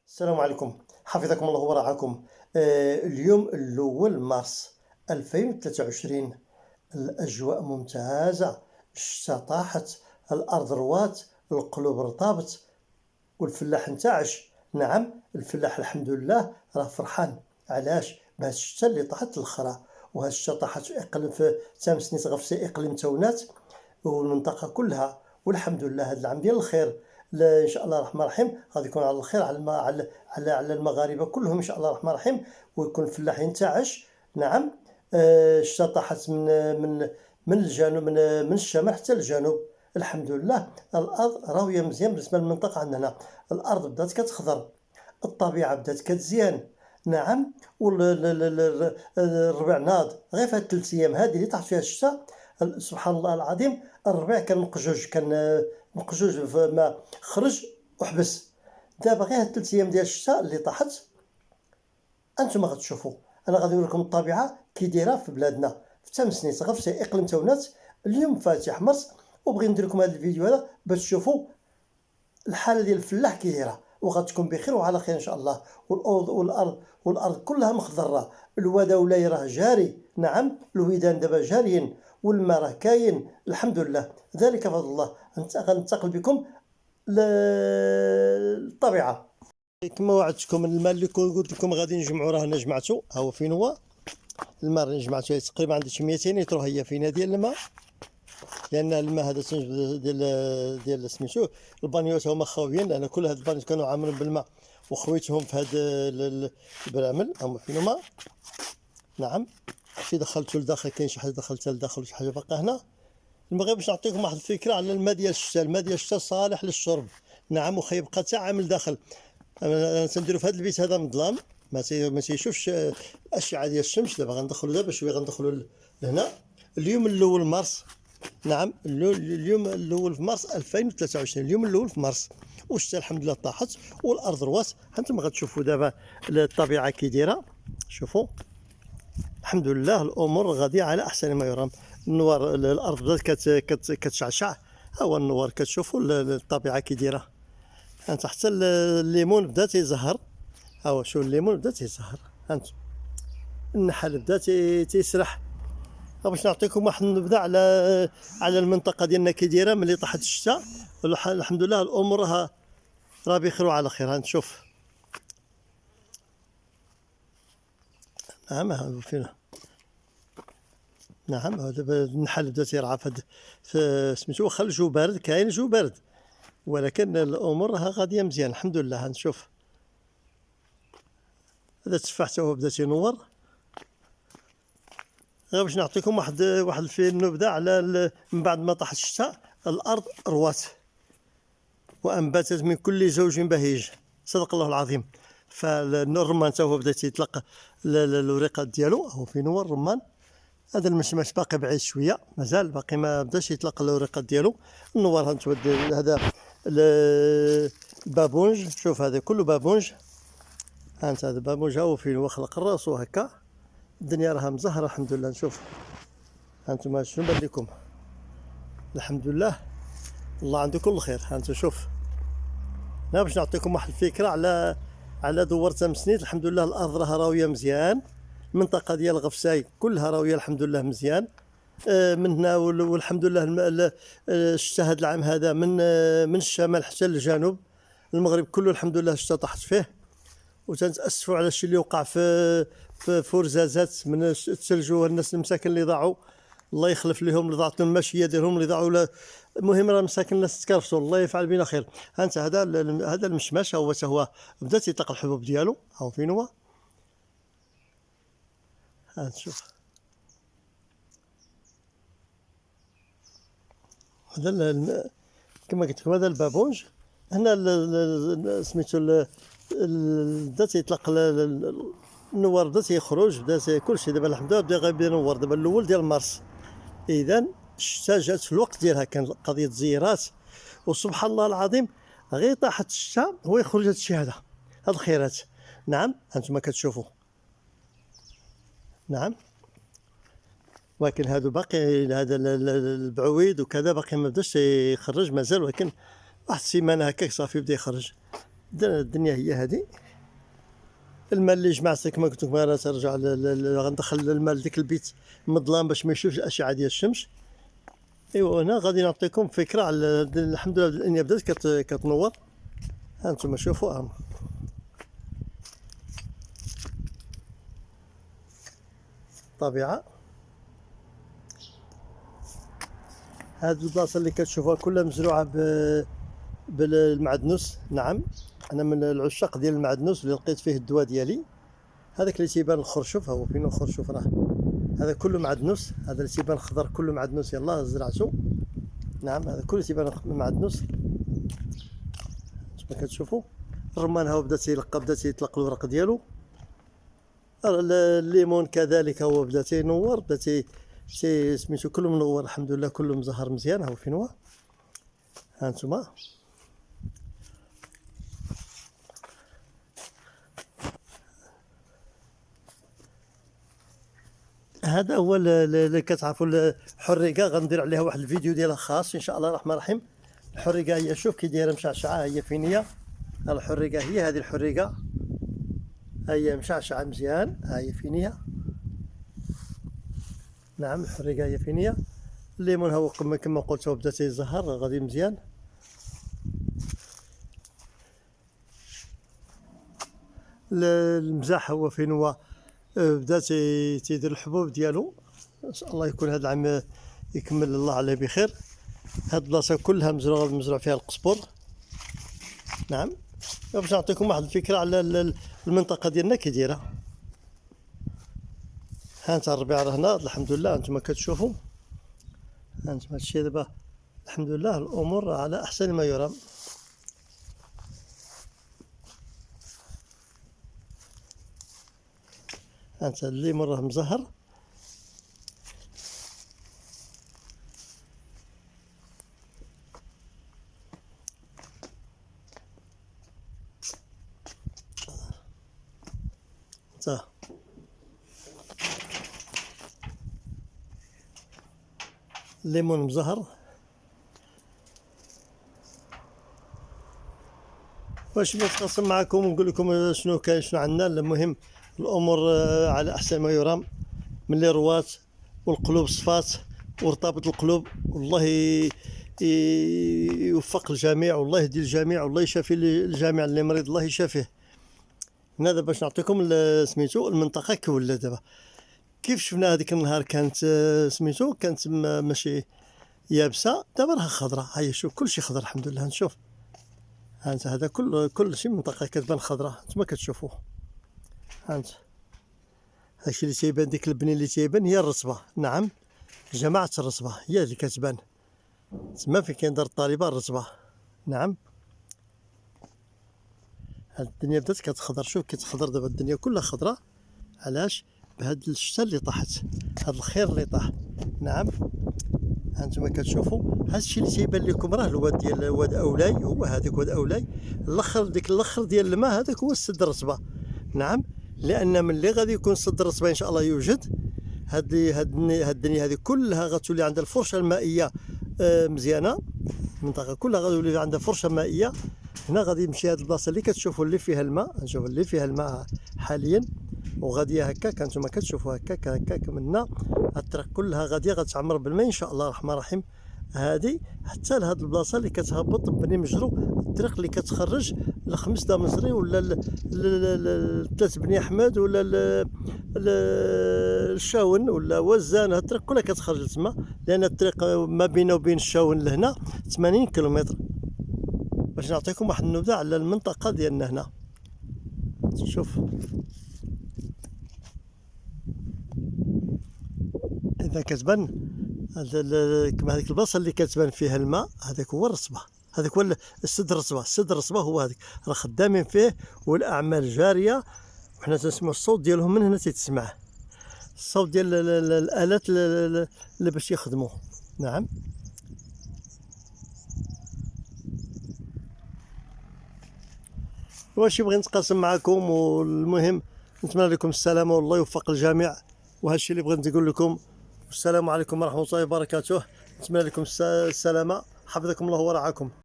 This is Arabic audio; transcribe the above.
السلام عليكم، حفظكم الله ورعاكم. اليوم الأول مارس 2023. الأجواء ممتازة، الشتا طاحت، الأرض روات، القلوب رطبت، والفلاح نتاعش. نعم، الفلاح الحمد لله راه فرحان. علاش؟ بهاد الشتا اللي طاحت الخرا، وهاد الشتا طاحت في إقليم، في تامسنيت غفسي إقليم تونات والمنطقة كلها. والحمد لله هذا العام ديال الخير. ان شاء الله الرحمن الرحيم غادي يكون على الخير على على المغاربه كلهم ان شاء الله الرحمن الرحيم، ويكون الفلاح ينتعش. نعم. الشتا طاحت من الجنوب، من الشمال حتى الجنوب. الحمد لله الارض راويه مزيان. بالنسبه للمنطقه عندنا الارض بدات كتخضر، الطبيعه بدات كتزيان. نعم. والربع ناض غير في هاد 3 ايام هذه اللي طاحت فيها الشتا. سبحان الله العظيم، الربيع كان مقجوج، كان مقجوج ما خرج وحبس. دابا غير هاد 3 ايام ديال الشتاء اللي طاحت انتم غتشوفوا. انا غادي نقول لكم الطبيعه كي دايره في بلادنا في تمسنيت غفسي اقليم تونات. اليوم فاتح مرس، وبغي ندير لكم هذا الفيديو هذا باش تشوفوا الحاله ديال الفلاح كي دايره، وغتكون بخير وعلى خير ان شاء الله. والارض كلها مخضره، الوداولاي راه جاري. نعم، الودان دابا جاريين، والماء راه كاين الحمد لله، ذلك فضل الله. غننتقل بكم للطبيعه. كما وعدتكم الماء اللي قلت لكم غادي نجمعوا، راه انا جمعته. ها هو فين هو الماء اللي جمعته، تقريبا عندي شي 200 لتر هي فينا ديال الماء. لان الماء هذا ديال سميتو البانيوات هما خاويين، لان كل هاد البانيوات كانوا عامرين بالماء وخويتهم في هاد البرامل. هما فين هما. نعم، شي دخلته لداخل، كاين شي حاجه دخلتها لداخل وشي حاجه باقا هنا. نبغي باش نعطيكم واحد الفكره على الماء ديال الشتا. الماء ديال الشتا صالح للشرب. نعم، وخيبقى حتى عامل داخل. انا تنديرو في هذا البيت هذا مظلام، ما تيشوفش الاشعه ديال الشمس. دابا غندخلوا دابا شويه، غندخلوا لهنا. اليوم الاول مارس. نعم، اليوم الاول في مارس 2023، اليوم الاول في مارس، والشتا الحمد لله طاحت والارض روات. هانتوما غتشوفوا دابا الطبيعه كي دايره. شوفوا الحمد لله الامور غاديه على احسن ما يرام. النوار، الارض بدات كتشعشع. ها هو النوار، كتشوفوا الطبيعه كي دايره. انت حتى الليمون بدا تيزهر. ها هو شوف الليمون بدا تيزهر. هانتوما النحل بدا تيسرح. باش نعطيكم واحد النبذه على المنطقه ديالنا كي دايره ملي طاحت الشتاء. الحمد لله الامور راه بخير وعلى خير. هنشوف. نعم، ها فين. نعم، دابا النحل بدا تيرعى في سميتو. واخا الجو بارد، كاين جو بارد، ولكن الامور راها غاديه مزيان الحمد لله. هنشوف هذا التفاح حتى هو بدا تينور. غير باش نعطيكم واحد في النبذه على من بعد ما طاح الشتاء الارض روات وانبتت من كل زوج بهيج، صدق الله العظيم. فالرمان حتى هو بدا تيطلق الوريقات ديالو. هو فين هو الرمان. هذا المشمش باقي بعيد شويه، مازال باقي ما بداش يطلق الوريقات ديالو. النوار هذا البابونج. شوف هذا كله بابونج. هانت هذا بابونج، ها هو فين هو خلق راسو هكا. الدنيا راها مزهره الحمد لله. نشوف هانتوما شنو بان لكم. الحمد لله الله عنده كل خير. هانتو شوف. انا باش نعطيكم واحد الفكره على دوار تمسنيت. الحمد لله الارض راها راويه مزيان. المنطقه ديال غفساي كلها راويه الحمد لله مزيان. من هنا والحمد لله الشتاء هذا العام هذا من الشمال حتى للجنوب. المغرب كله الحمد لله الشتاء طاحت فيه. وتنتاسفوا على الشيء اللي وقع في فرزازات من الثلج، والناس المساكن اللي ضاعوا. الله يخلف لهم اللي ضاعت لهم الماشيه ديالهم اللي ضاعوا. المهم راه مساكن الناس تكرفسوا، الله يفعل بنا خير. هانت هذا المشماش هو بدا تيطلق الحبوب ديالو. هاو فين هو. هانت شوف. هذا كما قلت لكم هذا البابونج. هنا سميتو بدا تيطلق النوار، بدا تيخرج، بدا كلشي. دابا الحمد لله بدا غيبدا ينور. دابا الاول ديال مارس، اذا الشتا جات في الوقت ديالها. كان قضيه زيارات، وسبحان الله العظيم غير طاحت الشتا هو يخرج هذا الشيء هذا، هاد الخيرات. نعم، هانتوما كتشوفوا. نعم، ولكن هادو باقي هذا البعويد وكذا باقي ما بداش يخرج مازال، ولكن واحد السيمانه هكاك صافي بدا يخرج. الدنيا هي هذه. الماء اللي جمعته كما قلت لكم راه ترجع غندخل الماء لديك البيت مظلام باش ما يشوفش الاشعه ديال الشمس. ايوا هنا غادي نعطيكم فكره على الحمد لله الدنيا بدات كتنور. ها انتم شوفوا طبيعه. هاد البلاصه اللي كتشوفوها كلها مزروعه بالمعدنوس. نعم انا من العشاق ديال المعدنوس اللي لقيت فيه الدواء ديالي. هذاك اللي تيبان الخرشوف، هو فين الخرشوف راه هذا كله معدنوس. هذا اللي تيبان خضر كله معدنوس. يلاه زرعته. نعم هذا كله تيبان معدنوس كما كتشوفوا. الرمان هو بدا يطلق الورق ديالو. الليمون كذلك هو بدا تينور، بدا سميتو كله منور الحمد لله، كله مزهر مزيان. هو فين هو، ها انتم. هذا هو اللي كتعرفوا الحريقه. غندير عليها واحد الفيديو ديالها خاص ان شاء الله الرحمن الرحيم. الحريقه هي شوف كي دايره مشعشعه، هي فين هي الحريقه، هي هذه الحريقه، هي مشعشعه مزيان، ها هي فين هي. نعم الحريقه هي فين هي. الليمون هو كما قلت هو بدا تيزهر غادي مزيان. المزاح هو فين هو بدا تيدير الحبوب ديالو. ان شاء الله يكون هذا العام يكمل الله عليه بخير. هاد البلاصه كلها مزروع فيها القزبر. نعم باش نعطيكم واحد الفكره على المنطقه ديالنا كي دايره. ها انت الربيع راه هنا الحمد لله انتم كتشوفوا. ها انتم هادشي دابا الحمد لله الامور على احسن ما يرام. ها انت الليمون راه مزهر. الليمون مزهر. واش نتقاسم معكم ونقول لكم شنو كاين شنو عندنا. المهم الامور على احسن ما يرام. من اللي روات والقلوب صفات وارتبط القلوب. والله يوفق الجميع والله يهدي الجميع والله يشافي الجميع. اللي مريض الله يشافيه. هنا دابا باش نعطيكم سميتو المنطقه كي ولا دابا. كيف شفنا هذيك النهار كانت سميتو كانت ماشي يابسه، دابا راها خضراء. هيا شوف كلشي خضر الحمد لله. نشوف ها انت هذا كلشي منطقه كتبان خضراء نتوما كتشوفوا. ها انت هادشي اللي تيبان ديك البنين اللي تيبان هي الرصبه. نعم جماعه الرصبه هي اللي كتبان تما فين كاين دار الطالبه الرصبه. نعم هاد الدنيا بدات كتخضر. شوف كتخضر دابا الدنيا كلها خضراء. علاش؟ بهاد الشتا اللي طاحت، هاد الخير اللي طاح. نعم هانتوما كتشوفوا هادشي اللي تيبان لكم راه الواد ديال واد اولاي. هو هذاك واد اولاي الاخر ديك الاخر ديال الماء هذاك هو السد الرصبه. نعم لان ملي غادي يكون سد الرصبه ان شاء الله يوجد هاد الدنيا هذه كلها غتولي عندها الفرشه المائيه مزيانه. المنطقه كلها غتولي عندها فرشه مائيه. هنا غادي يمشي هاد البلاصه اللي كتشوفوا اللي فيها الماء. نشوف اللي فيها الماء حاليا وغاديه هكاك هانتوما كتشوفوا هكاك منا الطريق كلها غاديه غتعمر بالماء ان شاء الله الرحمن الرحيم. هذه حتى لهاد البلاصه اللي كتهبط بني مجرو الطريق اللي كتخرج لخمس دامزري ولا ثلاث بني احمد ولا الشاون ولا وزان. هاد الطريق كلها كتخرج لتما لان الطريق ما بينه وبين الشاون لهنا 80 كيلومتر. باش نعطيكم واحد النبذه على المنطقه ديالنا هنا. شوف اذا كتبان كما هذيك البلاصه اللي كتبان فيها الماء هذاك هو الرصبه. هذاك هو السد الرصبه. السد الرصبه هو هذاك راه خدامين فيه والاعمال جاريه وحنا تنسمعوا الصوت ديالهم من هنا تيتسمع الصوت ديال الالات اللي باش يخدموا. نعم واش بغيت نتقاسم معكم. والمهم نتمنى لكم السلامه والله يوفق الجميع. وهذا الشيء اللي بغيت نقول لكم. السلام عليكم ورحمه الله وبركاته. نتمنى لكم السلامه. حفظكم الله ورعاكم.